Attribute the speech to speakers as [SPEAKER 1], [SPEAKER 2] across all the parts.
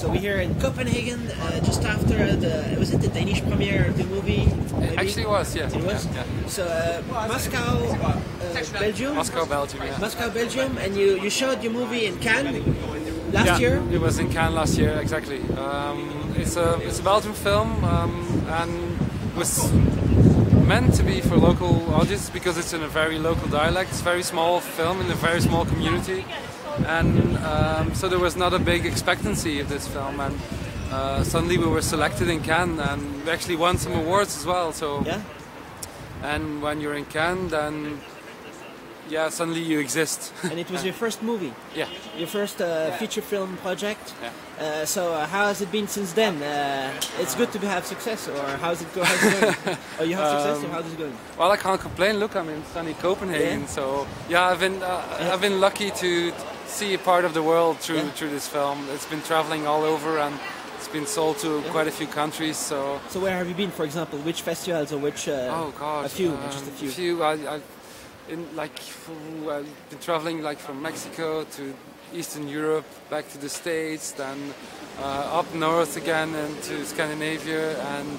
[SPEAKER 1] So we're here in Copenhagen, just after was it the Danish premiere of the movie?
[SPEAKER 2] It actually was, yes.
[SPEAKER 1] It was?
[SPEAKER 2] Yeah.
[SPEAKER 1] So Moscow, Belgium?
[SPEAKER 2] Moscow, Belgium, yeah.
[SPEAKER 1] Moscow, Belgium, and you showed your movie in Cannes last year?
[SPEAKER 2] It was in Cannes last year, exactly. It's a Belgian film and was meant to be for local audience because it's in a very local dialect. It's a very small film in a very small community. And so there was not a big expectancy of this film, and suddenly we were selected in Cannes, and we actually won some awards as well. So,
[SPEAKER 1] yeah.
[SPEAKER 2] And when you're in Cannes, then yeah, suddenly you exist.
[SPEAKER 1] And it was your first movie.
[SPEAKER 2] Yeah.
[SPEAKER 1] Your first feature film project.
[SPEAKER 2] Yeah.
[SPEAKER 1] So how has it been since then? It's good to have success, or how's it going? Or you have success, or how's it going?
[SPEAKER 2] Well, I can't complain. Look, I'm in sunny Copenhagen, so yeah, I've been lucky to see a part of the world through this film. It's been traveling all over, and it's been sold to quite a few countries. So
[SPEAKER 1] where have you been, for example? Which festivals or which?
[SPEAKER 2] Oh God,
[SPEAKER 1] a few, just a few.
[SPEAKER 2] I've been traveling like from Mexico to Eastern Europe, back to the States, then up north again and to Scandinavia and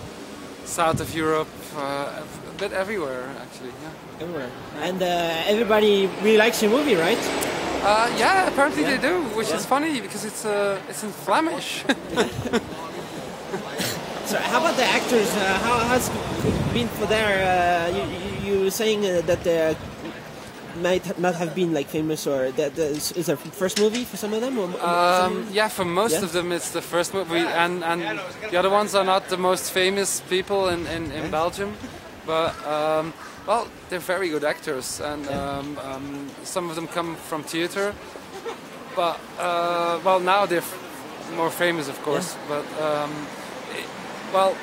[SPEAKER 2] south of Europe, a bit everywhere actually. Yeah.
[SPEAKER 1] Everywhere. And everybody really likes your movie, right?
[SPEAKER 2] Yeah, apparently they do, which is funny because it's in Flemish.
[SPEAKER 1] So how about the actors? How has it been for you were saying that they might not have been like famous, or that is their first movie for some of them? Or
[SPEAKER 2] yeah, for most of them it's the first movie, and the other ones are not the most famous people in Belgium, but well, they're very good actors, and some of them come from theater, but well, now they're more famous, of course. But well,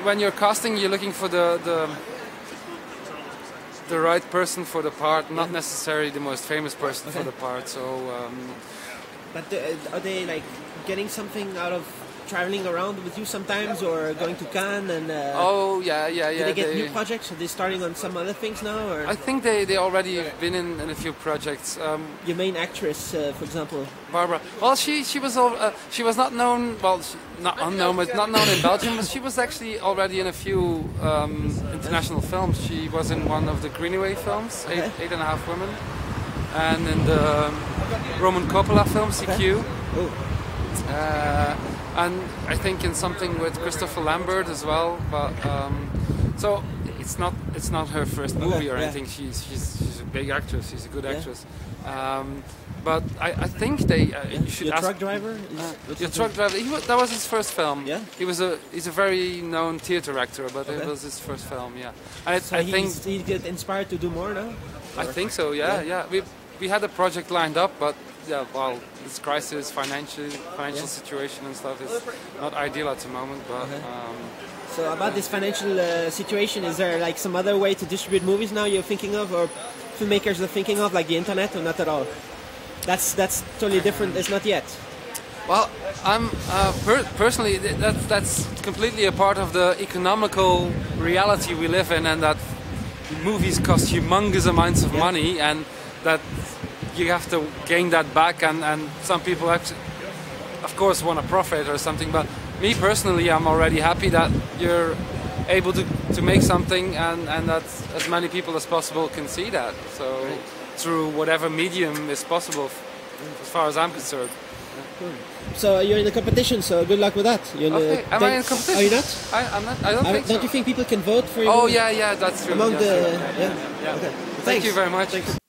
[SPEAKER 2] when you're casting, you're looking for the right person for the part, not necessarily the most famous person for the part. So,
[SPEAKER 1] but are they like getting something out of traveling around with you sometimes, or going to Cannes and?
[SPEAKER 2] Oh yeah.
[SPEAKER 1] Do they get new projects? Are they starting on some other things now? Or?
[SPEAKER 2] I think they already have been in a few projects.
[SPEAKER 1] Your main actress, for example.
[SPEAKER 2] Barbara. Well, she was not known. Well, not unknown, but not known in Belgium. But she was actually already in a few international films. She was in one of the Greenaway films, Eight and a Half Women, and in the Roman Coppola film CQ. And I think in something with Christophe Lambert as well. But so it's not her first movie or anything. She's a big actress. She's a good actress. But I think you should
[SPEAKER 1] your
[SPEAKER 2] ask.
[SPEAKER 1] Truck driver.
[SPEAKER 2] Your truck driver. That was his first film.
[SPEAKER 1] Yeah.
[SPEAKER 2] He's a very known theater actor, but it was his first film. Yeah. And
[SPEAKER 1] so I think he get inspired to do more now.
[SPEAKER 2] I think so. Yeah. We had a project lined up, but yeah, well, this crisis, financial situation and stuff is not ideal at the moment. But
[SPEAKER 1] so about this financial situation, is there like some other way to distribute movies now you're thinking of, or filmmakers are thinking of, like the internet, or not at all? That's totally different. It's not yet.
[SPEAKER 2] Well, I'm personally that's completely a part of the economical reality we live in, and that movies cost humongous amounts of money, and that you have to gain that back, and some people actually, of course, want to profit or something. But me personally, I'm already happy that you're able to make something, and that as many people as possible can see that. So through whatever medium is possible, as far as I'm concerned.
[SPEAKER 1] Cool. So you're in the competition, so good luck with that.
[SPEAKER 2] Am I in competition?
[SPEAKER 1] Are you not?
[SPEAKER 2] I'm not. I don't think so.
[SPEAKER 1] Don't you think people can vote for you?
[SPEAKER 2] Oh yeah, that's true.
[SPEAKER 1] Among
[SPEAKER 2] that's
[SPEAKER 1] the
[SPEAKER 2] true. Yeah.
[SPEAKER 1] Okay.
[SPEAKER 2] Thank you very much.
[SPEAKER 1] Thanks.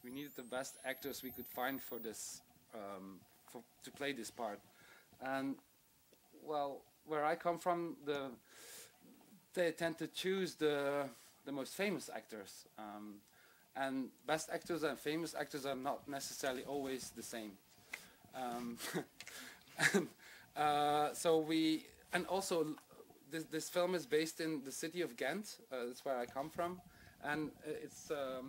[SPEAKER 2] We needed the best actors we could find for this, to play this part. And well, where I come from, they tend to choose the most famous actors, and best actors and famous actors are not necessarily always the same. So and also this film is based in the city of Ghent. That's where I come from, and it's the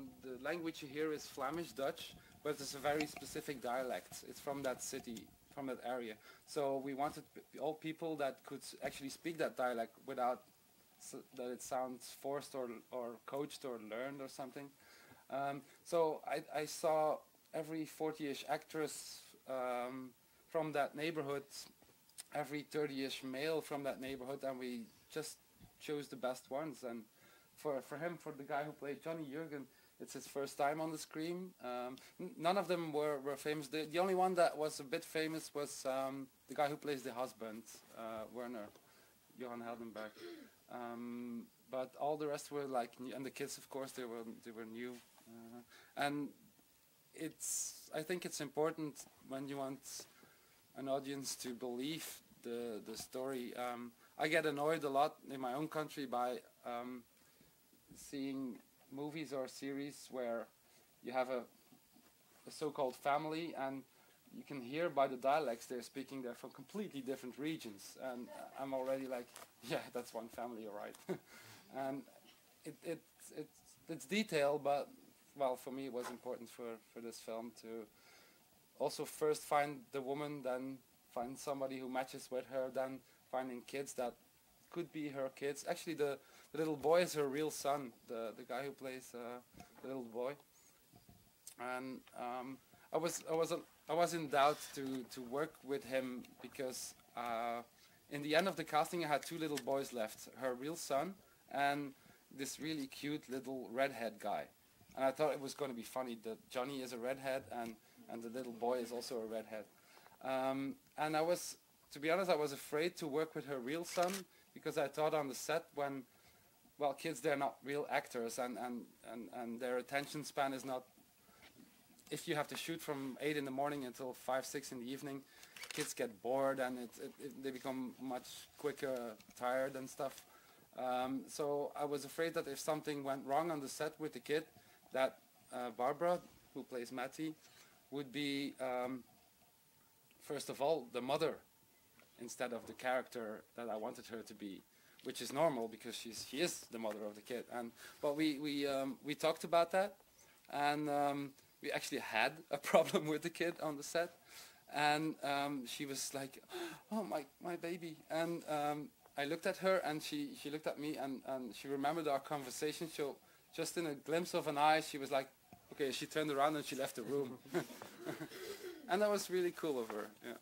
[SPEAKER 2] language you hear is Flemish Dutch, but it's a very specific dialect. It's from that city, from that area. So we wanted all people that could actually speak that dialect without that it sounds forced or coached or learned or something. So I saw every 40-ish actress from that neighborhood, every 30-ish male from that neighborhood, and we just chose the best ones. And for him, for the guy who played Johnny, Jurgen, it's his first time on the screen. None of them were famous. The only one that was a bit famous was the guy who plays the husband, Werner, Johan Heldenbergh. But all the rest were like new, and the kids, of course, they were new. And I think it's important when you want an audience to believe the story. I get annoyed a lot in my own country by seeing movies or series where you have a so-called family, and you can hear by the dialects they're speaking, they're from completely different regions, and I'm already like, yeah, that's one family, all right. And it's detail, but well, for me it was important for this film to also first find the woman, then find somebody who matches with her, then finding kids that could be her kids. Actually, the little boy is her real son, the guy who plays the little boy. And I was in doubt to work with him because in the end of the casting I had two little boys left, her real son and this really cute little redhead guy. And I thought it was going to be funny that Johnny is a redhead and the little boy is also a redhead. And I was, to be honest, I was afraid to work with her real son because I thought on the set when, well, kids, they're not real actors and their attention span is not, if you have to shoot from 8 in the morning until 5, 6 in the evening, kids get bored and they become much quicker tired and stuff. So I was afraid that if something went wrong on the set with the kid, that Barbara, who plays Matty, would be, first of all, the mother instead of the character that I wanted her to be, which is normal because she is the mother of the kid. But we talked about that, and we actually had a problem with the kid on the set, and she was like, "Oh, my baby," and I looked at her and she looked at me and she remembered our conversation. So just in a glimpse of an eye, she was like, okay, she turned around and she left the room. And that was really cool of her. Yeah.